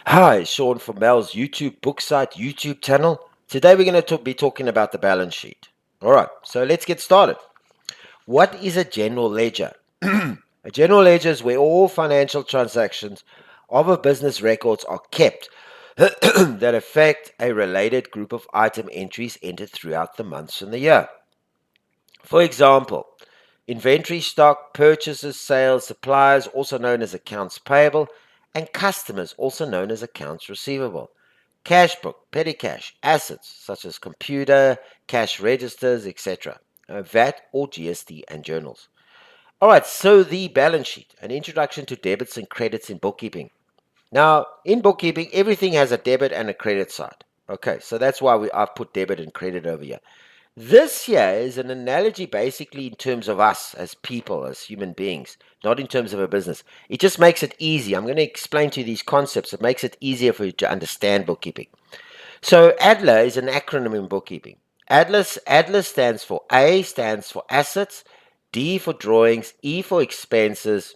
Hi, Sean from Mel's YouTube book site, YouTube channel. Today we're going to be talking about the balance sheet. All right, so let's get started. What is a general ledger? A general ledger is where all financial transactions of a business records are kept that affect a related group of item entries entered throughout the months in the year. For example, inventory stock, purchases, sales, suppliers, also known as accounts payable, and customers, also known as accounts receivable. Cash book, petty cash, assets such as computer, cash registers, etc. VAT or GST and journals. All right, so the balance sheet, an introduction to debits and credits in bookkeeping. Now, in bookkeeping, everything has a debit and a credit side. Okay, so that's why I've put debit and credit over here. This here is an analogy basically in terms of us as people, as human beings, not in terms of a business. It just makes it easy. I'm going to explain to you these concepts. It makes it easier for you to understand bookkeeping. So ADLER is an acronym in bookkeeping. ADLER stands for A stands for assets, D for drawings, E for expenses,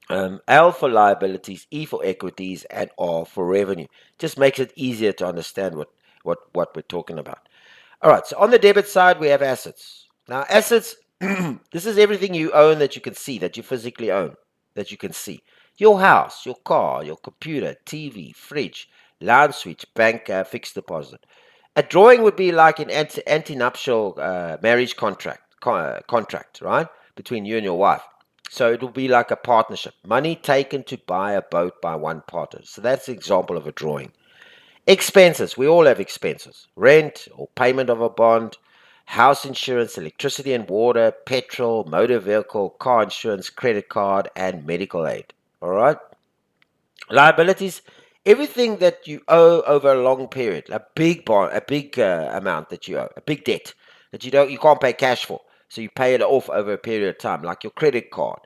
L for liabilities, E for equities, and R for revenue. Just makes it easier to understand what we're talking about. All right, so on the debit side, we have assets. Now, assets, this is everything you own that you can see, that you physically own, that you can see. Your house, your car, your computer, TV, fridge, lounge suite, bank, fixed deposit. A drawing would be like an anti-nuptial marriage contract, right, between you and your wife. So it will be like a partnership. Money taken to buy a boat by one partner. So that's an example of a drawing. Expenses. We all have expenses. Rent or payment of a bond, house insurance, electricity and water, petrol, motor vehicle, car insurance, credit card, and medical aid. All right. Liabilities. Everything that you owe over a long period, a big bond, a big amount that you owe, a big debt that you can't pay cash for, so you pay it off over a period of time, like your credit card,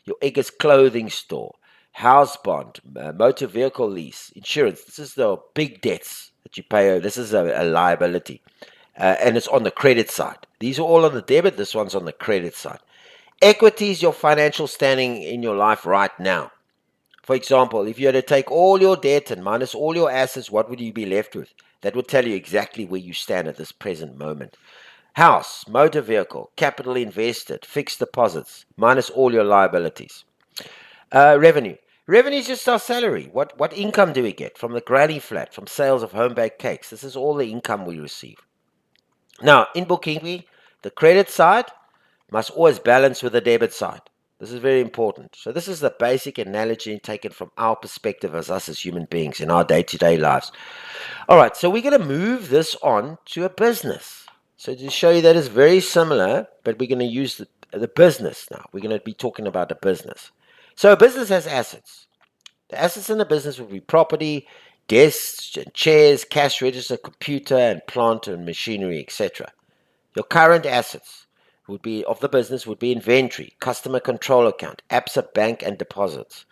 your Eggers clothing store, house bond, motor vehicle lease, insurance. This is the big debts that you pay. This is a liability, and it's on the credit side. These are all on the debit. This one's on the credit side. Equity is your financial standing in your life right now. For example, if you had to take all your debt and minus all your assets, what would you be left with? That would tell you exactly where you stand at this present moment. House, motor vehicle, capital invested, fixed deposits, minus all your liabilities. Revenue. Revenue is just our salary. What income do we get from the granny flat, from sales of home baked cakes? This is all the income we receive. Now, in bookkeeping, the credit side must always balance with the debit side. This is very important. So this is the basic analogy taken from our perspective as us as human beings in our day-to-day lives. All right, so we're going to move this on to a business. So to show you that it's very similar, but we're going to use the business now. We're going to be talking about a business. So a business has assets. The assets in the business would be property, desks and chairs, cash register, computer and plant and machinery, etc. Your current assets would be of the business would be inventory, customer control account, ABSA bank and deposits.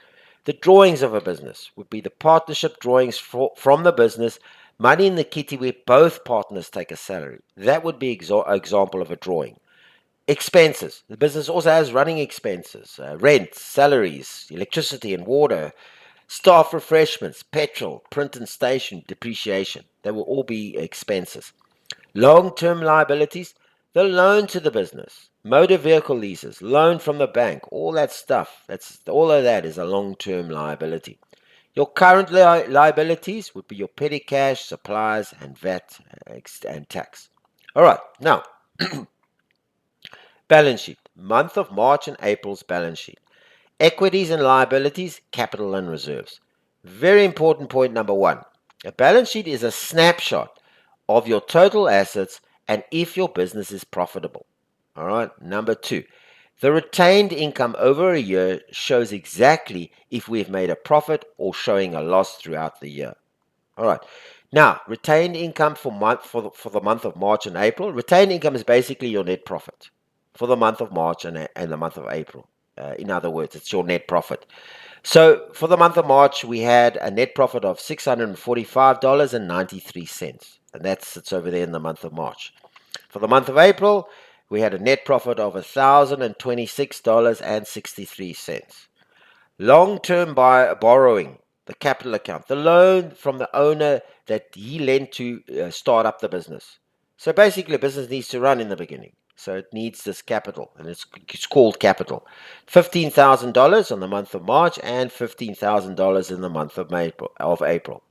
The drawings of a business would be the partnership drawings from the business, money in the kitty where both partners take a salary. That would be an example of a drawing. Expenses. The business also has running expenses, rent, salaries, electricity and water, staff refreshments, petrol, print and station, depreciation. They will all be expenses. Long-term liabilities, the loan to the business, motor vehicle leases, loan from the bank, all that stuff. That's all of that is a long-term liability. Your current liabilities would be your petty cash, supplies, and VAT and tax. All right, now balance sheet. Month of March and April's balance sheet. Equities and liabilities, capital and reserves. Very important point number one. A balance sheet is a snapshot of your total assets and if your business is profitable. All right. Number two, the retained income over a year shows exactly if we've made a profit or showing a loss throughout the year. All right. Now, retained income for the month of March and April. Retained income is basically your net profit for the month of March and the month of April. In other words, it's your net profit. So for the month of March, we had a net profit of $645.93, and that sits over there in the month of March. For the month of April, we had a net profit of $1,026.63. Long-term borrowing. the capital account, the loan from the owner that he lent to start up the business. So basically, a business needs to run in the beginning. So it needs this capital, and it's called capital. $15,000 on the month of March and $15,000 in the month of April.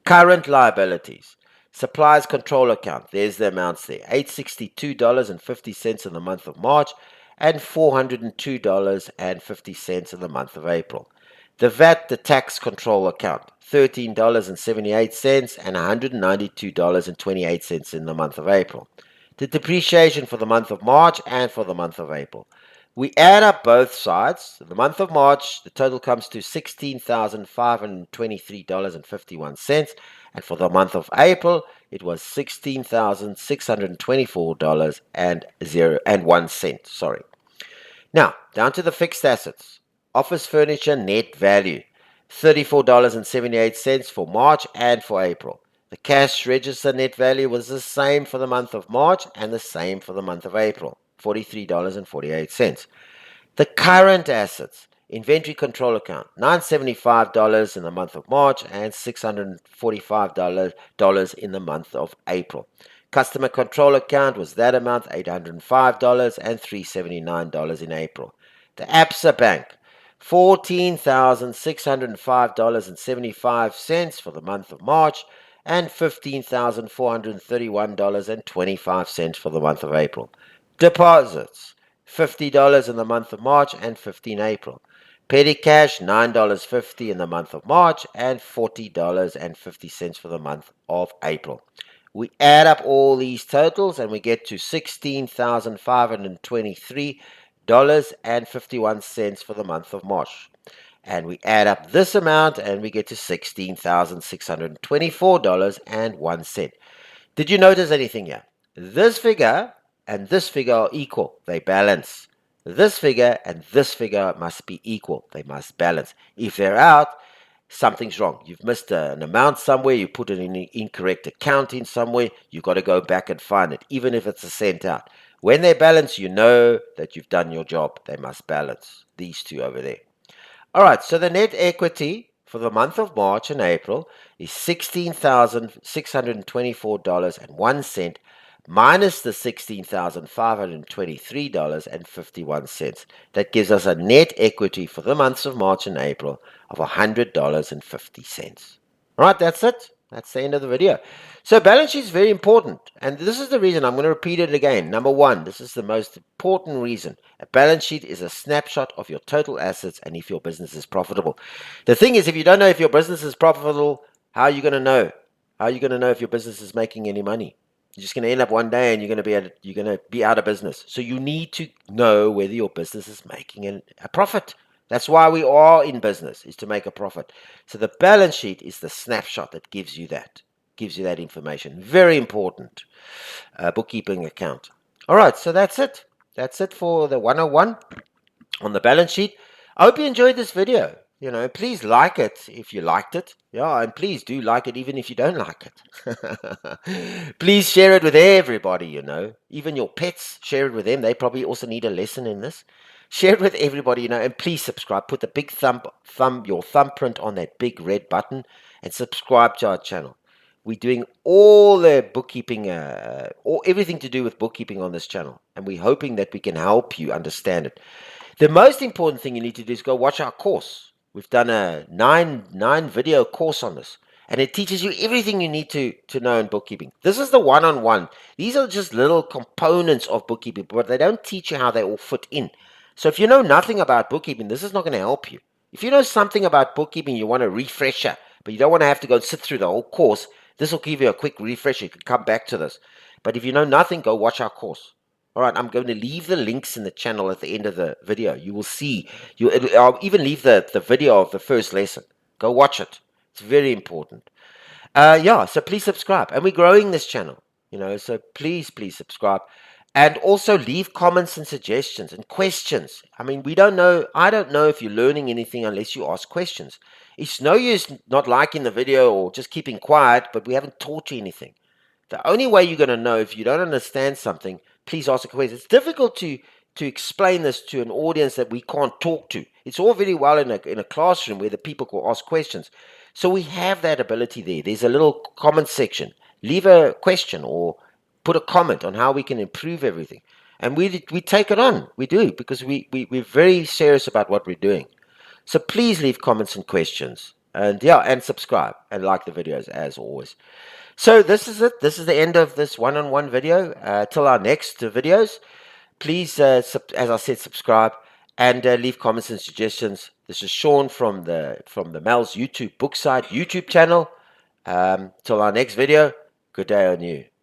Current liabilities. Suppliers control account. There's the amounts there. $862.50 in the month of March and $402.50 in the month of April. The VAT, the tax control account. $13.78 and $192.28 in the month of April. The depreciation for the month of March and for the month of April. We add up both sides. In the month of March, the total comes to $16,523.51. And for the month of April, it was $16,624.01. Sorry. Now, down to the fixed assets. Office furniture net value, $34.78 for March and for April. The cash register net value was the same for the month of March and the same for the month of April, $43.48. The current assets, inventory control account, $975 in the month of March and $645 in the month of April. Customer control account was that amount, $805 and $379 in April. The ABSA Bank, $14,605.75 for the month of March and $15,431.25 for the month of April. Deposits, $50 in the month of March and $50 in April. Petty cash, $9.50 in the month of March and $40.50 for the month of April. We add up all these totals and we get to $16,523.51 for the month of March. And we add up this amount and we get to $16,624.01. Did you notice anything here? This figure and this figure are equal. They balance. This figure and this figure must be equal. They must balance. If they're out, something's wrong. You've missed an amount somewhere. You put an incorrect account in somewhere. You've got to go back and find it, even if it's a cent out. When they balance, you know that you've done your job. They must balance. These two over there. All right, so the net equity for the month of March and April is $16,624.01 minus the $16,523.51. That gives us a net equity for the months of March and April of $100.50. All right, that's it. That's the end of the video. So balance sheet is very important. And this is the reason I'm going to repeat it again. Number one, this is the most important reason. A balance sheet is a snapshot of your total assets and if your business is profitable. The thing is, if you don't know if your business is profitable, how are you going to know? How are you going to know if your business is making any money? You're just going to end up one day and you're going to be out of business. So you need to know whether your business is making a profit. That's why we are in business, is to make a profit. So the balance sheet is the snapshot that gives you that information. Very important bookkeeping account. All right, so that's it. That's it for the 101 on the balance sheet. I hope you enjoyed this video. Please like it if you liked it. Yeah, and please do like it even if you don't like it. Please share it with everybody, Even your pets, share it with them. They probably also need a lesson in this. Share it with everybody, and please subscribe. Put the big your thumbprint on that big red button and subscribe to our channel. We're doing all the bookkeeping, everything to do with bookkeeping on this channel, and we're hoping that we can help you understand it. The most important thing you need to do is go watch our course. We've done a nine video course on this, and it teaches you everything you need to know in bookkeeping. This is the one-on-one. These are just little components of bookkeeping, but they don't teach you how they all fit in. So if you know nothing about bookkeeping, this is not going to help you. If you know something about bookkeeping, you want a refresher, but you don't want to have to go and sit through the whole course, this will give you a quick refresher. You can come back to this. But if you know nothing, go watch our course. All right, I'm going to leave the links in the channel at the end of the video. You will see. I'll even leave the video of the first lesson. Go watch it. It's very important. So please subscribe. And we're growing this channel, so please subscribe. And also leave comments and suggestions and questions. I mean, I don't know if you're learning anything unless you ask questions. It's no use not liking the video or just keeping quiet, but we haven't taught you anything. The only way you're going to know if you don't understand something, please ask a question. It's difficult to to explain this to an audience that we can't talk to. It's all very well in a classroom where the people can ask questions. So we have that ability there. There's a little comment section. Leave a question or put a comment on how we can improve everything. And we take it on. We do, because we're very serious about what we're doing. So please leave comments and questions. And yeah, and subscribe and like the videos as always. So this is it. This is the end of this one-on-one video. Till our next videos, please, as I said, subscribe and leave comments and suggestions. This is Sean from the Mels YouTube book site YouTube channel. Till our next video, good day on you.